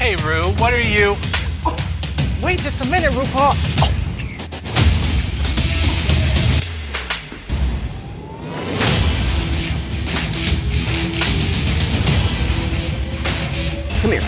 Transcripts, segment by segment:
Hey, Ru, what are you? Wait just a minute, Rupaul. Come here.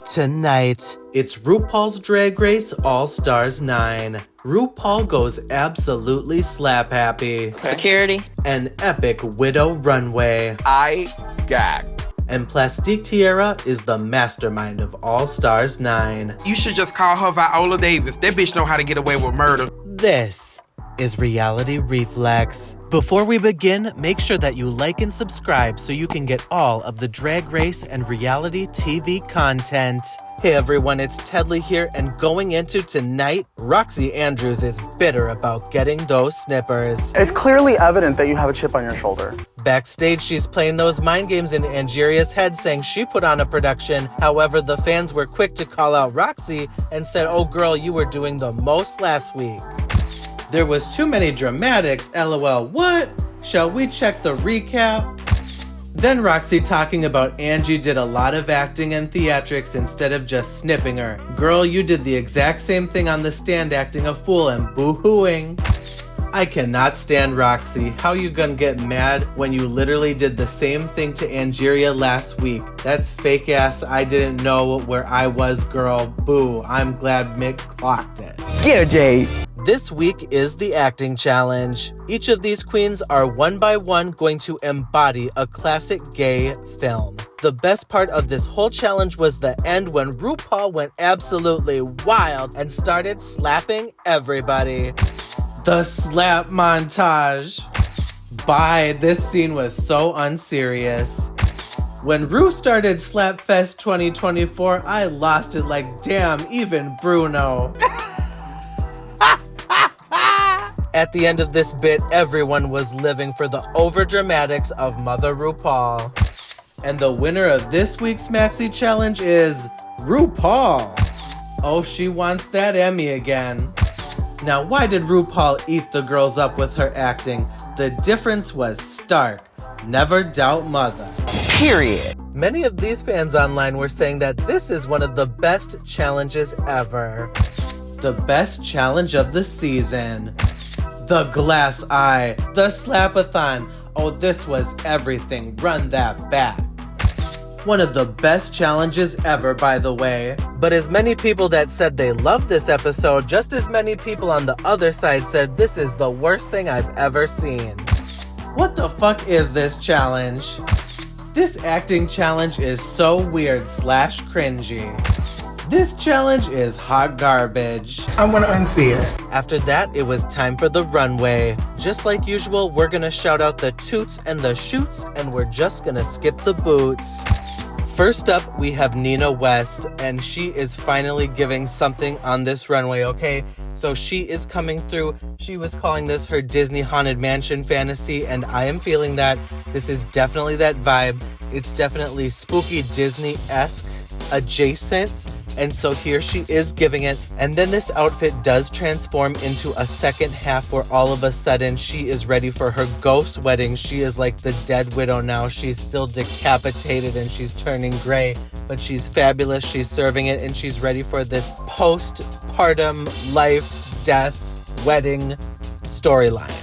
Tonight, it's RuPaul's Drag Race All-Stars 9. RuPaul goes absolutely slap happy. Security. An epic widow runway. I gagged. And Plastique Tiara is the mastermind of All-Stars 9. You should just call her Viola Davis. That bitch know how to get away with murder. This is Reality Reflex. Before we begin, make sure that you like and subscribe so you can get all of the Drag Race and reality TV content. Hey everyone, it's Tedley here, and going into tonight, Roxy Andrews is bitter about getting those snippers. It's clearly evident that you have a chip on your shoulder. Backstage, she's playing those mind games in Angeria's head, saying she put on a production. However, the fans were quick to call out Roxy and said, "Oh girl, you were doing the most last week." There was too many dramatics, LOL. What? Shall we check the recap? Then Roxy talking about Angie did a lot of acting and theatrics instead of just snipping her. Girl, you did the exact same thing on the stand, acting a fool and boo-hooing. I cannot stand Roxy. How you gonna get mad when you literally did the same thing to Angeria last week? That's fake ass, I didn't know where I was, girl. Boo. I'm glad Mick clocked it. Get her, Jade. This week is the acting challenge. Each of these queens are one by one going to embody a classic gay film. The best part of this whole challenge was the end when RuPaul went absolutely wild and started slapping everybody. The slap montage. Bye, this scene was so unserious. When Ru started Slapfest 2024, I lost it like, damn, even Bruno. At the end of this bit, everyone was living for the overdramatics of Mother RuPaul. And the winner of this week's Maxi Challenge is RuPaul. Oh, she wants that Emmy again. Now, why did RuPaul eat the girls up with her acting? The difference was stark. Never doubt Mother. Period. Many of these fans online were saying that this is one of the best challenges ever. The best challenge of the season. The glass eye, the slapathon. Oh, this was everything. Run that back. One of the best challenges ever, by the way. But as many people that said they loved this episode, just as many people on the other side said this is the worst thing I've ever seen. What the fuck is this challenge? This acting challenge is so weird / cringy. This challenge is hot garbage. I'm gonna unsee it. After that, it was time for the runway. Just like usual, we're gonna shout out the toots and the shoots, and we're just gonna skip the boots. First up, we have Nina West, and she is finally giving something on this runway, okay? So she is coming through. She was calling this her Disney Haunted Mansion fantasy, and I am feeling that. This is definitely that vibe. It's definitely spooky Disney-esque adjacent, and so here she is giving it. And then this outfit does transform into a second half where all of a sudden she is ready for her ghost wedding. She is like the dead widow now. She's still decapitated and she's turning gray, but she's fabulous. She's serving it and she's ready for this postpartum life, death, wedding storyline.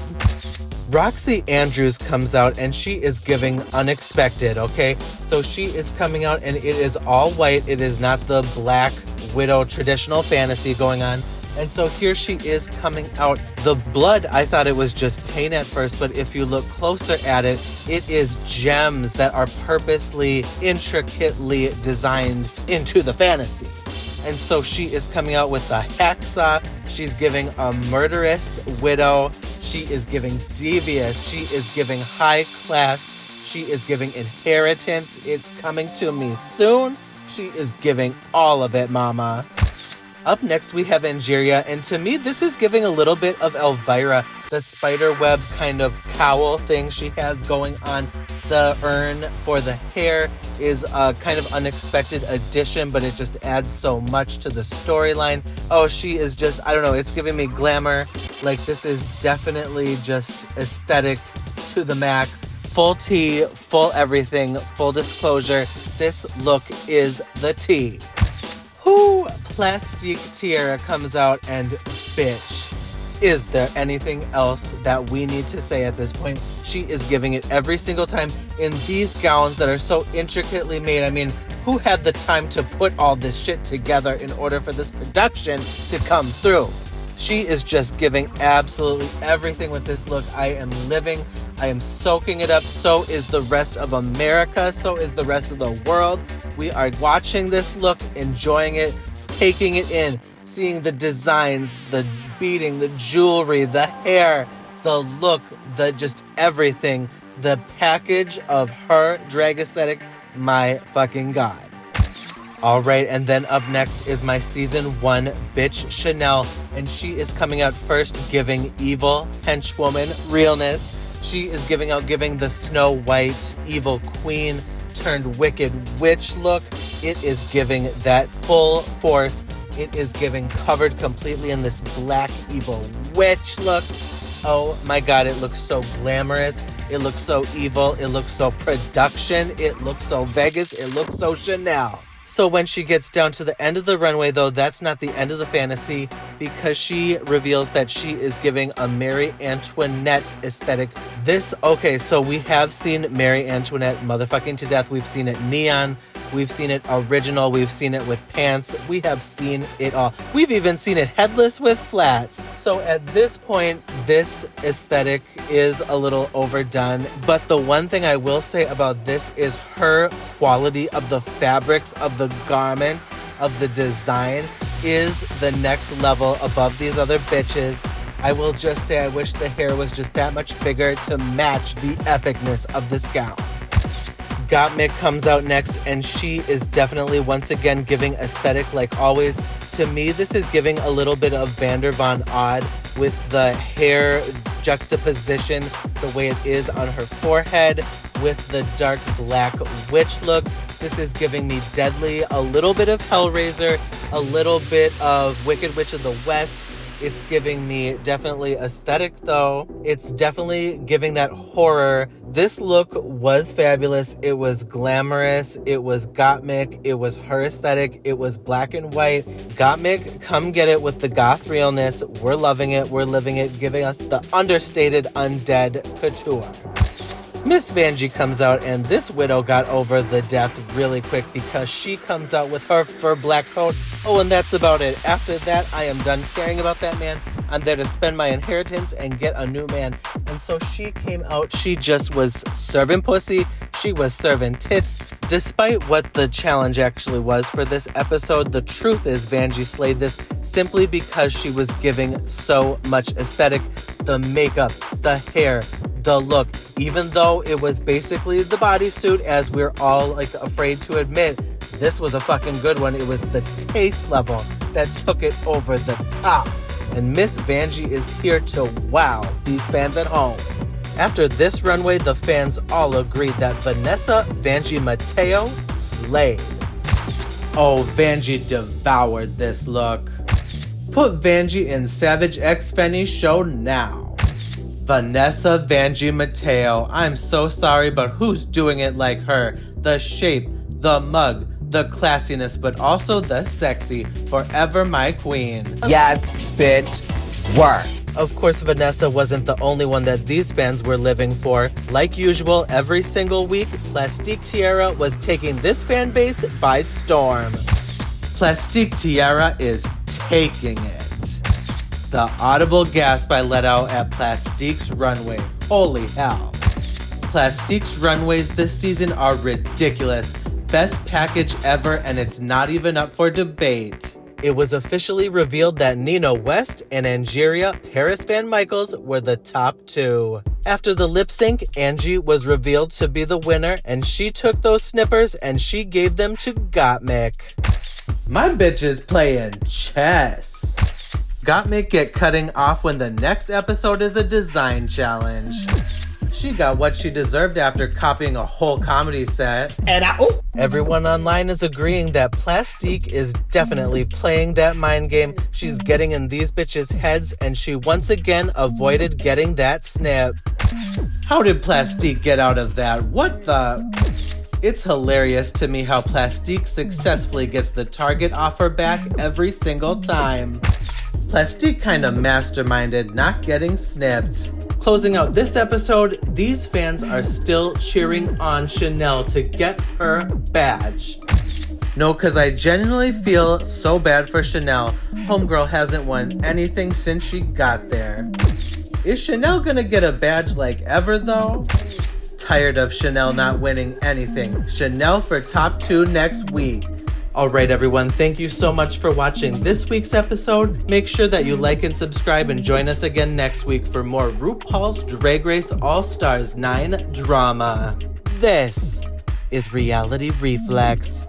Roxy Andrews comes out and she is giving unexpected, okay? So she is coming out and it is all white. It is not the black widow traditional fantasy going on. And so here she is coming out. The blood, I thought it was just paint at first, but if you look closer at it, it is gems that are purposely, intricately designed into the fantasy. And so she is coming out with the hacksaw. She's giving a murderous widow. She is giving devious. She is giving high class. She is giving inheritance. It's coming to me soon. She is giving all of it, mama. Up next, we have Angeria, and to me, this is giving a little bit of Elvira, the spiderweb kind of cowl thing she has going on. The urn for the hair is a kind of unexpected addition, but it just adds so much to the storyline. Oh, she is just, I don't know, it's giving me glamour. Like, this is definitely just aesthetic to the max. Full tea, full everything, full disclosure. This look is the tea. Plastique Tiara comes out and bitch, is there anything else that we need to say at this point? She is giving it every single time in these gowns that are so intricately made. I mean, who had the time to put all this shit together in order for this production to come through? She is just giving absolutely everything with this look. I am living. I am soaking it up. So is the rest of America. So is the rest of the world. We are watching this look, enjoying it, taking it in, seeing the designs, the beading, the jewelry, the hair, the look, the just everything. The package of her drag aesthetic, my fucking God. All right, and then up next is my season 1 bitch Chanel, and she is coming out first giving evil henchwoman realness. She is giving the Snow White evil queen turned wicked witch look. It is giving that full force. It is giving covered completely in this black evil witch look. Oh my God, it looks so glamorous. It looks so evil. It looks so production. It looks so Vegas. It looks so Chanel. So when she gets down to the end of the runway, though, that's not the end of the fantasy, because she reveals that she is giving a Marie Antoinette aesthetic. Okay, so we have seen Marie Antoinette motherfucking to death. We've seen it neon. We've seen it original. We've seen it with pants. We have seen it all. We've even seen it headless with flats. So at this point, this aesthetic is a little overdone. But the one thing I will say about this is her quality of the fabrics, of the garments, of the design is the next level above these other bitches. I will just say I wish the hair was just that much bigger to match the epicness of this gown. Gottmik comes out next, and she is definitely once again giving aesthetic like always. To me, this is giving a little bit of Vander Von Odd with the hair juxtaposition, the way it is on her forehead with the dark black witch look. This is giving me Tedley, a little bit of Hellraiser, a little bit of Wicked Witch of the West. It's giving me definitely aesthetic though. It's definitely giving that horror. This look was fabulous. It was glamorous. It was Gottmik. It was her aesthetic. It was black and white. Gottmik, come get it with the goth realness. We're loving it. We're living it. Giving us the understated undead couture. Miss Vanjie comes out, and this widow got over the death really quick because she comes out with her fur black coat. Oh, and that's about it. After that, I am done caring about that man. I'm there to spend my inheritance and get a new man. And so she came out. She just was serving pussy. She was serving tits. Despite what the challenge actually was for this episode, the truth is Vanjie slayed this simply because she was giving so much aesthetic. The makeup, the hair, the look. Even though it was basically the bodysuit, as we're all like afraid to admit, this was a fucking good one. It was the taste level that took it over the top. And Miss Vanjie is here to wow these fans at home. After this runway, the fans all agreed that Vanessa Vanjie Mateo slayed. Oh, Vanjie devoured this look. Put Vanjie in Savage X Fenny's show now. Vanessa Vanjie Mateo. I'm so sorry, but who's doing it like her? The shape, the mug, the classiness, but also the sexy. Forever my queen. Yes, bitch. Work. Of course, Vanessa wasn't the only one that these fans were living for. Like usual, every single week, Plastique Tiara was taking this fan base by storm. Plastique Tiara is taking it. The audible gasp I let out at Plastique's runway. Holy hell. Plastique's runways this season are ridiculous. Best package ever, and it's not even up for debate. It was officially revealed that Nina West and Angeria Paris Van Michaels were the top 2. After the lip sync, Angie was revealed to be the winner, and she took those snippers and she gave them to Gottmik. My bitch is playing chess. Gottmik get cutting off when the next episode is a design challenge. She got what she deserved after copying a whole comedy set. Everyone online is agreeing that Plastique is definitely playing that mind game. She's getting in these bitches' heads, and she once again avoided getting that snip. How did Plastique get out of that? What the? It's hilarious to me how Plastique successfully gets the target off her back every single time. Plastique kinda masterminded not getting snipped. Closing out this episode, these fans are still cheering on Chanel to get her badge. No, cause I genuinely feel so bad for Chanel. Homegirl hasn't won anything since she got there. Is Chanel gonna get a badge like ever though? Tired of Chanel not winning anything. Chanel for top 2 next week. Alright everyone, thank you so much for watching this week's episode. Make sure that you like and subscribe and join us again next week for more RuPaul's Drag Race All-Stars 9 drama. This is Reality Reflex.